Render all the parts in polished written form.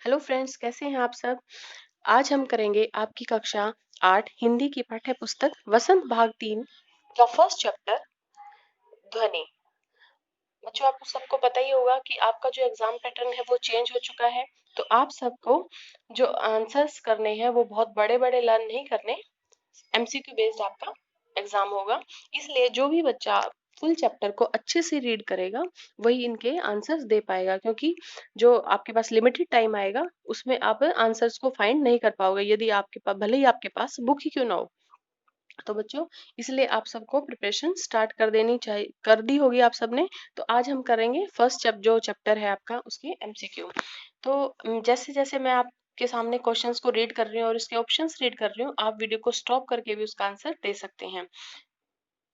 Hello friends, कैसे हैं आप सब। आज हम करेंगे आपकी कक्षा 8 हिंदी की पाठ्य पुस्तक वसंत भाग 3 का फर्स्ट चैप्टर ध्वनि। बच्चों, आपको सबको पता ही होगा कि आपका जो एग्जाम पैटर्न है वो चेंज हो चुका है। तो आप सबको जो आंसर्स करने हैं वो बहुत बड़े बड़े लर्न नहीं करने, एमसीक्यू बेस्ड आपका एग्जाम होगा। इसलिए जो भी बच्चा फुल चैप्टर को अच्छे से रीड करेगा वही इनके आंसर्स दे पाएगा, क्योंकि जो आपके पास लिमिटेड टाइम आएगा उसमें आप आंसर्स को फाइंड नहीं कर पाओगे, यदि आपके पास भले ही आपके पास बुक ही क्यों ना हो। तो बच्चों, इसलिए आप सबको प्रिपरेशन स्टार्ट कर देनी चाहिए, कर दी होगी आप सबने। तो आज हम करेंगे फर्स्ट जो चैप्टर है आपका उसके एमसीक्यू। तो जैसे जैसे मैं आपके सामने क्वेश्चंस को रीड कर रही हूँ और उसके ऑप्शंस रीड कर रही हूँ, आप वीडियो को स्टॉप करके भी उसका आंसर दे सकते हैं,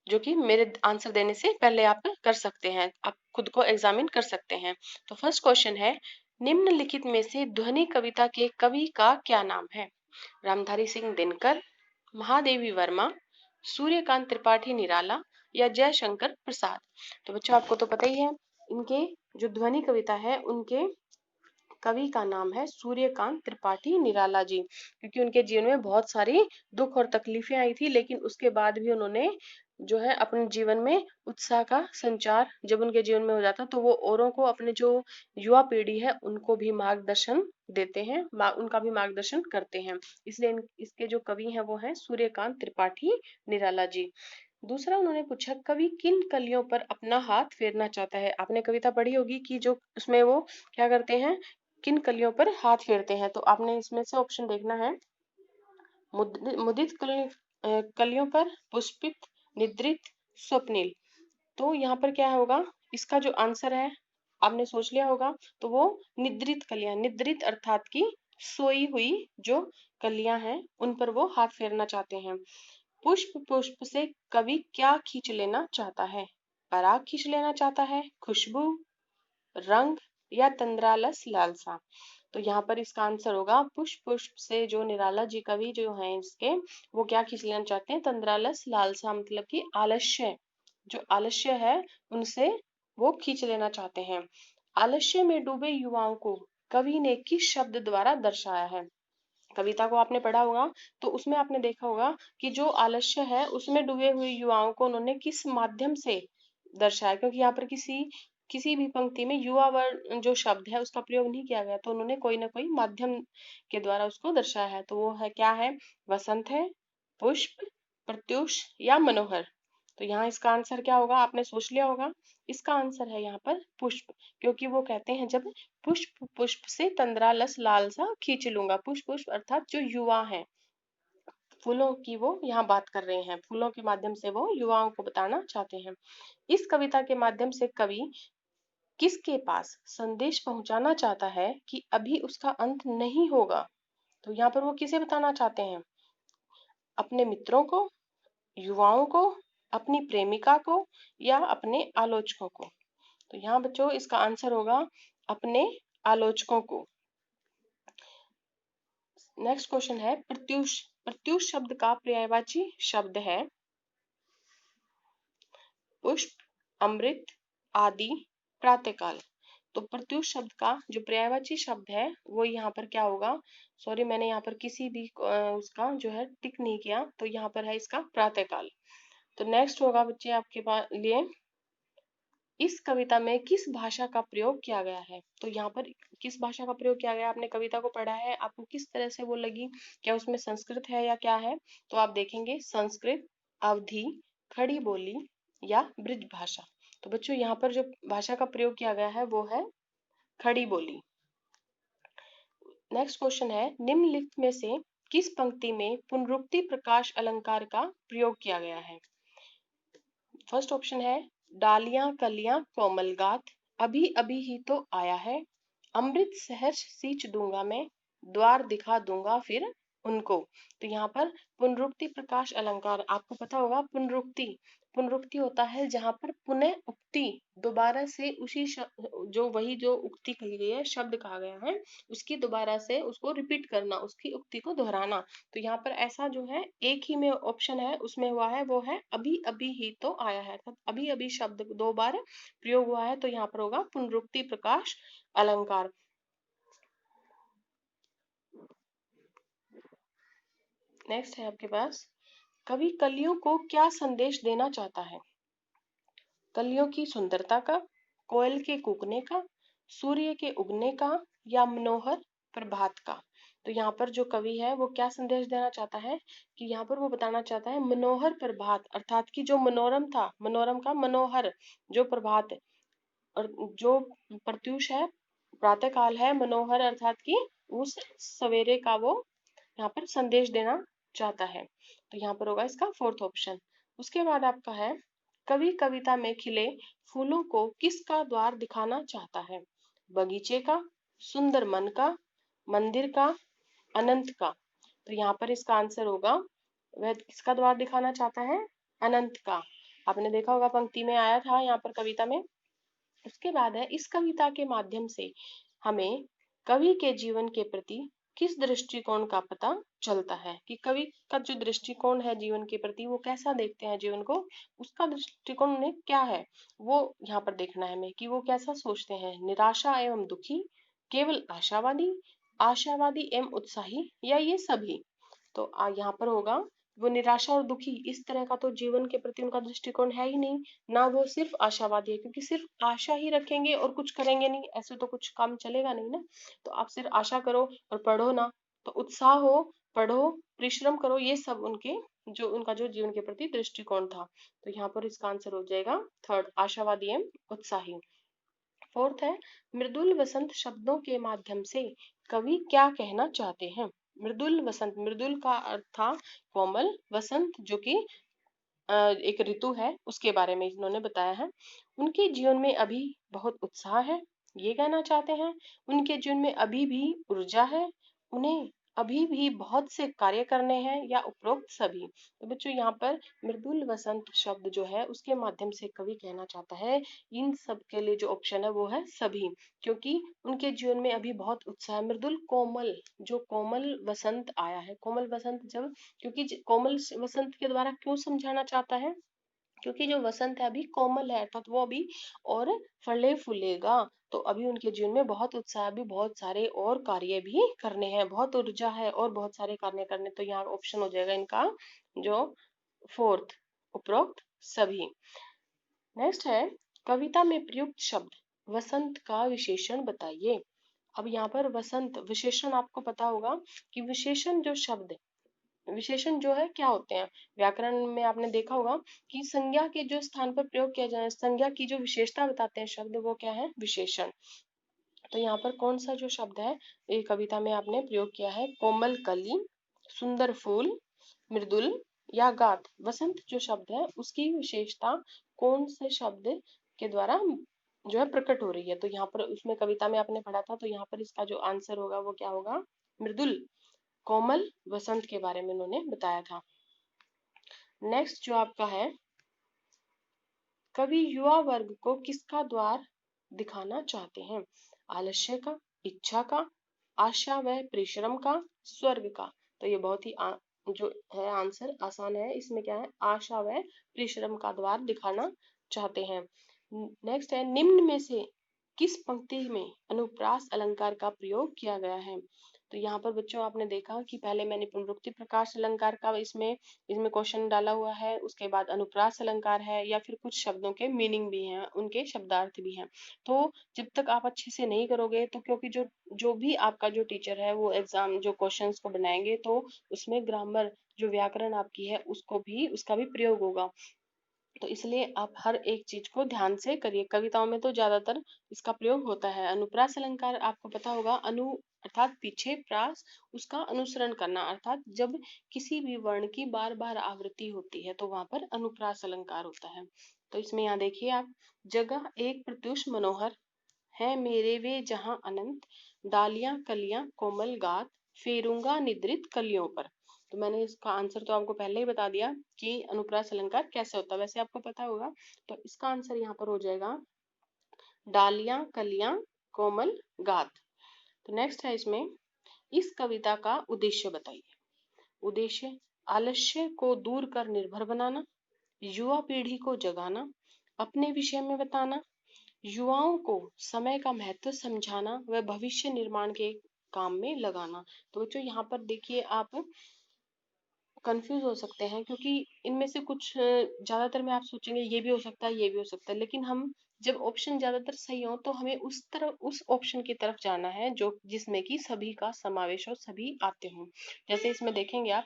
जो कि मेरे आंसर देने से पहले आप कर सकते हैं, आप खुद को एग्जामिन कर सकते हैं। तो फर्स्ट क्वेश्चन है, निम्नलिखित में से ध्वनि कविता के कवि का क्या नाम है? रामधारी सिंह दिनकर, महादेवी वर्मा, सूर्यकांत त्रिपाठी निराला या जयशंकर प्रसाद। तो बच्चों, आपको तो पता ही है, इनके जो ध्वनि कविता है उनके कवि का नाम है सूर्यकांत त्रिपाठी निराला जी। क्योंकि उनके जीवन में बहुत सारी दुख और तकलीफें आई थी, लेकिन उसके बाद भी उन्होंने जो है अपने जीवन में उत्साह का संचार जब उनके जीवन में हो जाता तो वो औरों को, अपने जो युवा पीढ़ी है उनको भी मार्गदर्शन देते हैं, उनका भी मार्गदर्शन करते हैं। इसलिए इसके जो कवि हैं वो हैं सूर्यकांत त्रिपाठी निराला जी। दूसरा उन्होंने पूछा, कवि किन कलियों पर अपना हाथ फेरना चाहता है? आपने कविता पढ़ी होगी कि जो उसमें वो क्या करते हैं, किन कलियों पर हाथ फेरते हैं। तो आपने इसमें से ऑप्शन देखना है, मुदित कलियों पर, पुष्पित, निद्रित, स्वप्निल। तो यहाँ पर क्या होगा, इसका जो आंसर है आपने सोच लिया होगा, तो वो निद्रित कलियां, निद्रित अर्थात की सोई हुई जो कलियां हैं उन पर वो हाथ फेरना चाहते हैं। पुष्प पुष्प से कवि क्या खींच लेना चाहता है? पराग खींच लेना चाहता है, खुशबू, रंग या तंद्रालस लालसा। तो यहाँ पर इसका आंसर होगा पुष्प पुष्प से जो निराला जी कवि जो हैं इसके, वो क्या खींच लेना चाहते हैं? तंद्रालस लालसा, मतलब कि आलस्य, जो आलस्य है उनसे वो खींच लेना चाहते हैं। आलस्य में डूबे युवाओं को कवि ने किस शब्द द्वारा दर्शाया है? कविता को आपने पढ़ा होगा, तो उसमें आपने देखा होगा कि जो आलस्य है उसमें डूबे हुए युवाओं को उन्होंने किस माध्यम से दर्शाया, क्योंकि यहाँ पर किसी भी पंक्ति में युवा वर्ग जो शब्द है उसका प्रयोग नहीं किया गया, तो उन्होंने कोई ना कोई माध्यम के द्वारा उसको दर्शाया है। तो वो है क्या है? वसंत है, पुष्प, प्रत्यूष या मनोहर। तो यहाँ इसका आंसर क्या होगा, आपने सोच लिया होगा। इसका आंसर है यहाँ पर पुष्प, क्योंकि वो कहते हैं जब पुष्प पुष्प से तंद्रालस लालसा खींच लूंगा। पुष्प पुष्प अर्थात जो युवा है, फूलों की वो यहाँ बात कर रहे हैं, फूलों के माध्यम से वो युवाओं को बताना चाहते हैं। इस कविता के माध्यम से कवि किसके पास संदेश पहुंचाना चाहता है कि अभी उसका अंत नहीं होगा? तो यहाँ पर वो किसे बताना चाहते हैं? अपने मित्रों को, युवाओं को, अपनी प्रेमिका को या अपने आलोचकों को? तो यहाँ बच्चों इसका आंसर होगा अपने आलोचकों को। नेक्स्ट क्वेश्चन है, प्रत्यूष। प्रत्यूष शब्द का पर्यायवाची शब्द है पुष्प, अमृत, आदि, प्रातःकाल। तो प्रत्यूष शब्द का जो पर्यायवाची शब्द है वो यहाँ पर क्या होगा? सॉरी, मैंने यहाँ पर किसी भी उसका जो है टिक नहीं किया, तो यहाँ पर है इसका प्रातःकाल। तो नेक्स्ट होगा बच्चे आपके पास लिए, इस कविता में किस भाषा का प्रयोग किया गया है? तो यहाँ पर किस भाषा का प्रयोग किया गया? आपने कविता को पढ़ा है, आपको किस तरह से वो लगी, क्या उसमें संस्कृत है या क्या है? तो आप देखेंगे संस्कृत, अवधी, खड़ी बोली या ब्रिज भाषा। तो बच्चों यहाँ पर जो भाषा का प्रयोग किया गया है वो है खड़ी बोली। नेक्स्ट क्वेश्चन है, निम्नलिखित में से किस पंक्ति में पुनरुक्ति प्रकाश अलंकार का प्रयोग किया गया है? फर्स्ट ऑप्शन है, डालियां कलियां कोमल गात, अभी अभी ही तो आया है, अमृत सहर्ष सींच दूंगा मैं, द्वार दिखा दूंगा फिर उनको। तो यहाँ पर पुनरुक्ति प्रकाश अलंकार, आपको पता होगा पुनरुक्ति, पुनरुक्ति होता है जहां पर पुनः उक्ति, दोबारा से उसी जो वही जो उक्ति कही गई है, शब्द कहा गया है, उसकी दोबारा से उसको रिपीट करना, उसकी उक्ति को दोहराना। तो यहाँ पर ऐसा जो है एक ही में ऑप्शन है उसमें हुआ है, वो है अभी अभी ही तो आया है, अर्थात अभी अभी शब्द दो बार प्रयोग हुआ है, तो यहाँ पर होगा पुनरुक्ति प्रकाश अलंकार। नेक्स्ट है आपके पास, कवि कलियों को क्या संदेश देना चाहता है? कलियों की सुंदरता का, कोयल के कूकने का, सूर्य के उगने का, या मनोहर प्रभात का। तो यहाँ पर जो कवि है वो क्या संदेश देना चाहता है कि यहाँ पर वो बताना चाहता है मनोहर प्रभात, अर्थात कि जो मनोरम था, मनोरम का मनोहर, जो प्रभात और जो प्रत्यूष है, प्रातः काल है, मनोहर अर्थात कि उस सवेरे का वो यहाँ पर संदेश देना चाहता है। तो यहाँ पर होगा इसका फोर्थ ऑप्शन। उसके बाद आपका है, कवि कविता में खिले फूलों को किसका द्वार दिखाना चाहता है? बगीचे का, सुंदर मन का, मंदिर का, अनंत का। तो यहाँ पर इसका आंसर होगा, वह किसका द्वार दिखाना चाहता है? अनंत का। आपने देखा होगा पंक्ति में आया था यहाँ पर कविता में। उसके बाद है, इस कविता के माध्यम से हमें कवि के जीवन के प्रति किस दृष्टिकोण का पता चलता है कि कवि का जो दृष्टिकोण है जीवन के प्रति, वो कैसा देखते हैं जीवन को, उसका दृष्टिकोण उन्हें क्या है, वो यहाँ पर देखना है हमें कि वो कैसा सोचते हैं। निराशा एवं दुखी, केवल आशावादी, आशावादी एवं उत्साही, या ये सभी। तो यहाँ पर होगा, वो निराशा और दुखी इस तरह का तो जीवन के प्रति उनका दृष्टिकोण है ही नहीं, ना वो सिर्फ आशावादी है, क्योंकि सिर्फ आशा ही रखेंगे और कुछ करेंगे नहीं, ऐसे तो कुछ काम चलेगा नहीं ना। तो आप सिर्फ आशा करो और पढ़ो ना, तो उत्साह हो, पढ़ो, परिश्रम करो, ये सब उनके जो उनका जो जीवन के प्रति दृष्टिकोण था। तो यहाँ पर इसका आंसर हो जाएगा थर्ड, आशावादी एवं उत्साही। फोर्थ है, मृदुल वसंत शब्दों के माध्यम से कवि क्या कहना चाहते हैं? मृदुल वसंत, मृदुल का अर्थ था कोमल, वसंत जो कि एक ऋतु है, उसके बारे में इन्होंने बताया है। उनके जीवन में अभी बहुत उत्साह है, ये कहना चाहते हैं। उनके जीवन में अभी भी ऊर्जा है, उन्हें अभी भी बहुत से कार्य करने हैं, या उपरोक्त सभी। तो बच्चों यहाँ पर मृदुल वसंत शब्द जो है उसके माध्यम से कवि कहना चाहता है, इन सब के लिए जो ऑप्शन है वो है सभी, क्योंकि उनके जीवन में अभी बहुत उत्साह है। मृदुल कोमल, जो कोमल वसंत आया है, कोमल वसंत जब, क्योंकि कोमल वसंत के द्वारा क्यों समझाना चाहता है, क्योंकि जो वसंत है अभी कोमल है, अर्थात वो अभी और फले फूलेगा। तो अभी उनके जीवन में बहुत उत्साह, अभी बहुत सारे और कार्य भी करने हैं, बहुत ऊर्जा है और बहुत सारे कार्य करने। तो यहाँ ऑप्शन हो जाएगा इनका जो फोर्थ, उपरोक्त सभी। नेक्स्ट है, कविता में प्रयुक्त शब्द वसंत का विशेषण बताइए। अब यहाँ पर वसंत विशेषण आपको पता होगा कि विशेषण जो शब्द, विशेषण जो है क्या होते हैं, व्याकरण में आपने देखा होगा कि संज्ञा के जो स्थान पर प्रयोग किया जाए, संज्ञा की जो विशेषता बताते हैं शब्द, वो क्या है? विशेषण। तो यहाँ पर कौन सा जो शब्द है ये कविता में आपने प्रयोग किया है? कोमल कली, सुंदर फूल, मृदुल, या गात। वसंत जो शब्द है उसकी विशेषता कौन से शब्द के द्वारा जो है प्रकट हो रही है? तो यहाँ पर उसमें कविता में आपने पढ़ा था, तो यहाँ पर इसका जो आंसर होगा वो क्या होगा? मृदुल, कोमल वसंत के बारे में उन्होंने बताया था। नेक्स्ट जो आपका है, कवि युवा वर्ग को किसका द्वार दिखाना चाहते हैं? आलस्य का, इच्छा का, आशा व परिश्रम का, स्वर्ग का। तो ये बहुत ही जो है आंसर आसान है, इसमें क्या है? आशा व परिश्रम का द्वार दिखाना चाहते हैं। नेक्स्ट है, निम्न में से किस पंक्ति में अनुप्रास अलंकार का प्रयोग किया गया है? तो यहाँ पर बच्चों आपने देखा कि पहले मैंने पुनरुक्ति प्रकाश अलंकार का इसमें इसमें क्वेश्चन डाला हुआ है, उसके बाद अनुप्रास अलंकार है, या फिर कुछ शब्दों के मीनिंग भी हैं, उनके शब्दार्थ भी हैं। तो जब तक आप अच्छे से नहीं करोगे, तो क्योंकि जो जो भी आपका जो टीचर है वो एग्जाम जो क्वेश्चंस को बनाएंगे, तो उसमें ग्रामर जो व्याकरण आपकी है उसको भी उसका भी प्रयोग होगा। तो इसलिए आप हर एक चीज को ध्यान से करिए। कविताओं में तो ज्यादातर इसका प्रयोग होता है। अनुप्रास अलंकार आपको पता होगा, अनु अर्थात पीछे, प्रास उसका अनुसरण करना, अर्थात जब किसी भी वर्ण की बार बार आवृत्ति होती है तो वहां पर अनुप्रास अलंकार होता है। तो इसमें यहाँ देखिए आप, जगह एक प्रत्युष मनोहर है मेरे वे जहां अनंत, डालियां कलियां कोमल गात, फेरूंगा निद्रित कलियों पर। तो मैंने इसका आंसर तो आपको पहले ही बता दिया कि अनुप्रास अलंकार कैसे होता है, वैसे आपको पता होगा। तो इसका आंसर यहाँ पर हो जाएगा डालियां कलियां कोमल गात। तो नेक्स्ट है इसमें, इस कविता का उद्देश्य बताइए। उद्देश्य, आलस्य को दूर कर निर्भर बनाना, युवा पीढ़ी को जगाना, अपने विषय में बताना, युवाओं को समय का महत्व समझाना व भविष्य निर्माण के काम में लगाना। तो बच्चों यहाँ पर देखिए आप, कंफ्यूज हो सकते हैं, क्योंकि इनमें से कुछ ज्यादातर में आप सोचेंगे ये भी हो सकता है, ये भी हो सकता है, लेकिन हम जब ऑप्शन ज्यादातर सही हो तो हमें उस ऑप्शन की तरफ जाना है जो जिसमें कि सभी का समावेश हो, सभी आते हों। जैसे इसमें देखेंगे आप,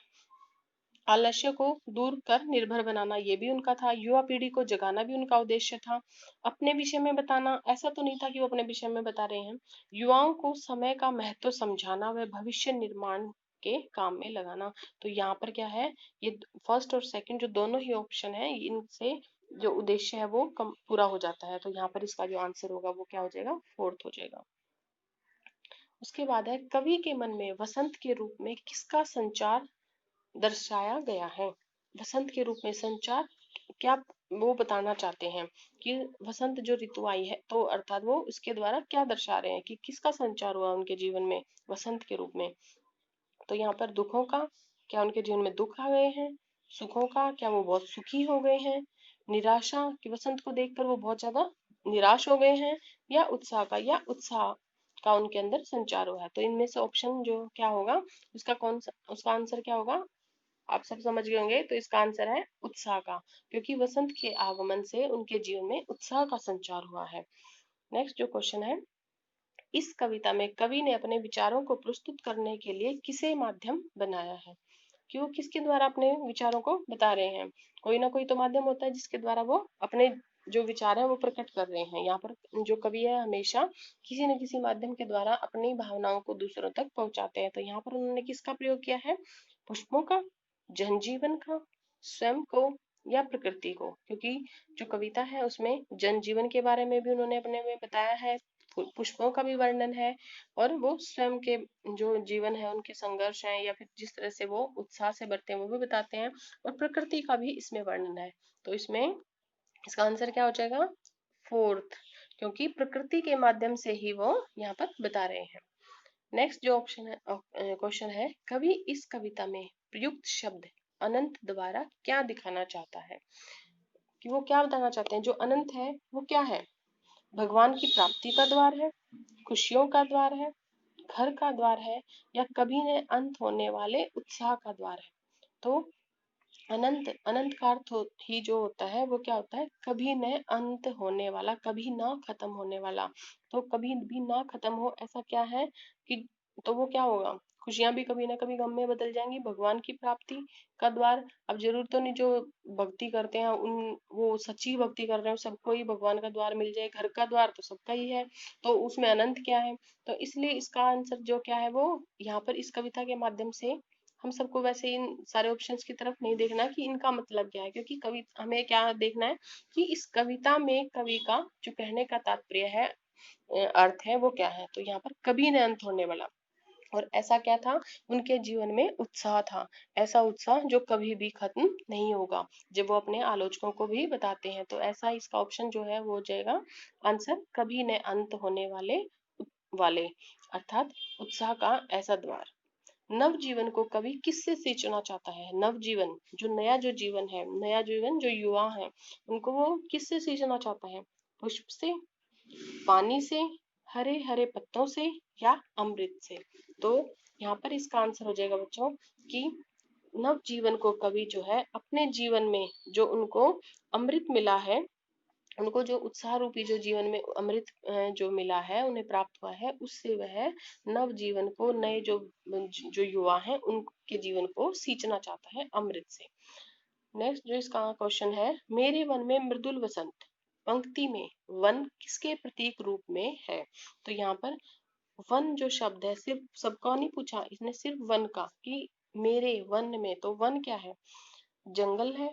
आलस्य को दूर कर निर्भर बनाना, ये भी उनका था। युवा पीढ़ी को जगाना भी उनका उद्देश्य था। अपने विषय में बताना, ऐसा तो नहीं था कि वो अपने विषय में बता रहे हैं। युवाओं को समय का महत्व समझाना व भविष्य निर्माण के काम में लगाना। तो यहाँ पर क्या है, ये फर्स्ट और सेकंड जो दोनों ही ऑप्शन है, इनसे जो उद्देश्य है वो कम पूरा हो जाता है। तो यहाँ पर इसका जो आंसर होगा वो क्या हो जाएगा, फोर्थ हो जाएगा। उसके बाद है, कवि के मन में वसंत के रूप में किसका संचार दर्शाया गया है। वसंत के रूप में संचार क्या वो बताना चाहते हैं कि वसंत जो ऋतु आई है, तो अर्थात वो उसके द्वारा क्या दर्शा रहे हैं कि किसका संचार हुआ उनके जीवन में वसंत के रूप में। तो यहाँ पर दुखों का, क्या उनके जीवन में दुख आ गए हैं। सुखों का, क्या वो बहुत सुखी हो गए हैं। निराशा, कि वसंत को देखकर वो बहुत ज्यादा निराश हो गए हैं। या उत्साह का, या उत्साह का उनके अंदर संचार हुआ है। तो इनमें से ऑप्शन जो क्या होगा, उसका आंसर क्या होगा, आप सब समझ गए होंगे। तो इसका आंसर है उत्साह का, क्योंकि वसंत के आगमन से उनके जीवन में उत्साह का संचार हुआ है। नेक्स्ट जो क्वेश्चन है, इस कविता में कवि ने अपने विचारों को प्रस्तुत करने के लिए किसे माध्यम बनाया है। कि वो किसके द्वारा अपने विचारों को बता रहे हैं। कोई ना कोई तो माध्यम होता है जिसके द्वारा वो अपने जो विचार है वो प्रकट कर रहे हैं। यहाँ पर जो कवि है हमेशा किसी न किसी माध्यम के द्वारा अपनी भावनाओं को दूसरों तक पहुंचाते हैं। तो यहाँ पर उन्होंने किसका प्रयोग किया है, पुष्पों का, जनजीवन का, स्वयं को, या प्रकृति को। क्योंकि जो कविता है उसमें जनजीवन के बारे में भी उन्होंने अपने में बताया है, पुष्पों का भी वर्णन है, और वो स्वयं के जो जीवन है उनके संघर्ष हैं या फिर जिस तरह से वो उत्साह से बढ़ते हैं वो भी बताते हैं, और प्रकृति का भी इसमें वर्णन है। तो इसमें इसका आंसर क्या हो जाएगा, फोर्थ, क्योंकि प्रकृति के माध्यम से ही वो यहाँ पर बता रहे हैं। नेक्स्ट जो ऑप्शन है, क्वेश्चन है, कवि इस कविता में प्रयुक्त शब्द अनंत द्वारा क्या दिखाना चाहता है। कि वो क्या बताना चाहते हैं, जो अनंत है वो क्या है, भगवान की प्राप्ति का द्वार है, खुशियों का द्वार है, घर का द्वार है, या कभी न अंत होने वाले उत्साह का द्वार है। तो अनंत, अनंत का अर्थ ही जो होता है वो क्या होता है, कभी न अंत होने वाला, कभी ना खत्म होने वाला। तो कभी भी ना खत्म हो ऐसा क्या है कि, तो वो क्या होगा, खुशियां भी कभी ना कभी गम में बदल जाएंगी। भगवान की प्राप्ति का द्वार, अब जरूर तो नहीं जो भक्ति करते हैं उन वो सच्ची भक्ति कर रहे हो सबको ही भगवान का द्वार मिल जाए। घर का द्वार तो सबका ही है, तो उसमें अनंत क्या है। तो इसलिए इसका आंसर जो क्या है वो यहाँ पर इस कविता के माध्यम से हम सबको वैसे इन सारे ऑप्शंस की तरफ नहीं देखना कि इनका मतलब क्या है, क्योंकि कवि हमें क्या देखना है कि इस कविता में कवि का जो कहने का तात्पर्य है, अर्थ है वो क्या है। तो यहाँ पर कभी न अंत होने वाला, और ऐसा क्या था, उनके जीवन में उत्साह था, ऐसा उत्साह जो कभी भी खत्म नहीं होगा, जब वो अपने आलोचकों को भी बताते हैं। तो ऐसा इसका ऑप्शन जो है वो हो जाएगा आंसर, कभी न अंत होने वाले, अर्थात उत्साह का ऐसा द्वार। नव जीवन को कवि किससे सींचना चाहता है। नव जीवन, जो नया जो जीवन है, नया जीवन जो युवा है उनको वो किससे सींचना चाहता है, पुष्प से, पानी से, हरे हरे पत्तों से, या अमृत से। तो यहाँ पर इसका आंसर हो जाएगा बच्चों कि नव जीवन को कवि जो है अपने जीवन में जो उनको अमृत मिला है, उनको जो उत्साह रूपी जो जीवन में अमृत जो मिला है उन्हें प्राप्त हुआ है, उससे वह नव जीवन को, नए जो जो युवा हैं उनके जीवन को सींचना चाहता है अमृत से। नेक्स्ट जो इसका क्वेश्चन है, मेरे वन में मृदुल वसंत पंक्ति में वन किसके प्रतीक रूप में है। तो यहाँ पर वन जो शब्द है सिर्फ सबका नहीं पूछा, इसने सिर्फ वन का, कि मेरे वन में, तो वन क्या है, जंगल है,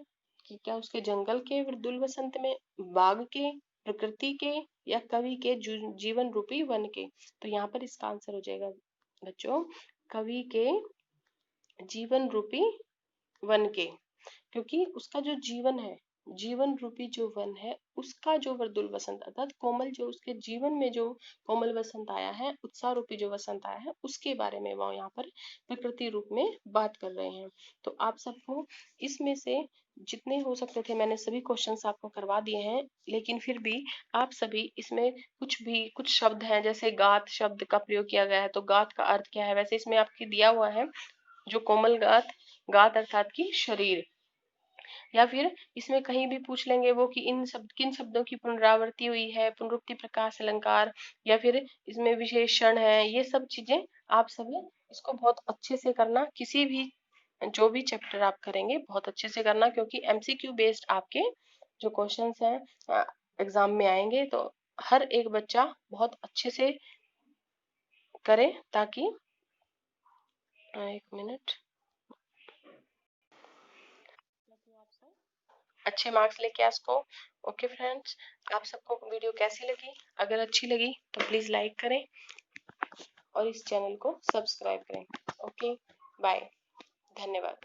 कि क्या उसके जंगल के मृदुल वसंत में, बाग के, प्रकृति के, या कवि के जीवन रूपी वन के। तो यहाँ पर इसका आंसर हो जाएगा बच्चों कवि के जीवन रूपी वन के, क्योंकि उसका जो जीवन है, जीवन रूपी जो वन है उसका जो मृदुल वसंत अर्थात कोमल, जो उसके जीवन में जो कोमल वसंत आया है, उत्साह रूपी जो वसंत आया है, उसके बारे में वो यहाँ पर प्रकृति रूप में बात कर रहे हैं। तो आप सबको इसमें से जितने हो सकते थे मैंने सभी क्वेश्चंस आपको करवा दिए हैं, लेकिन फिर भी आप सभी इसमें कुछ शब्द हैं, जैसे गात शब्द का प्रयोग किया गया है, तो गात का अर्थ क्या है, वैसे इसमें आपके दिया हुआ है जो कोमल गात, गात अर्थात की शरीर। या फिर इसमें कहीं भी पूछ लेंगे वो कि इन सब किन शब्दों की पुनरावृत्ति हुई है, पुनरुक्ति प्रकाश अलंकार, या फिर इसमें विशेषण है। ये सब चीजें आप सब इसको बहुत अच्छे से करना। किसी भी जो भी चैप्टर आप करेंगे बहुत अच्छे से करना, क्योंकि एमसीक्यू बेस्ड आपके जो क्वेश्चंस हैं एग्जाम में आएंगे। तो हर एक बच्चा बहुत अच्छे से करे, ताकि एक मिनट, अच्छे मार्क्स लेके आ सको। ओके फ्रेंड्स, आप सबको वीडियो कैसी लगी? अगर अच्छी लगी तो प्लीज लाइक करें और इस चैनल को सब्सक्राइब करें। ओके, बाय, धन्यवाद।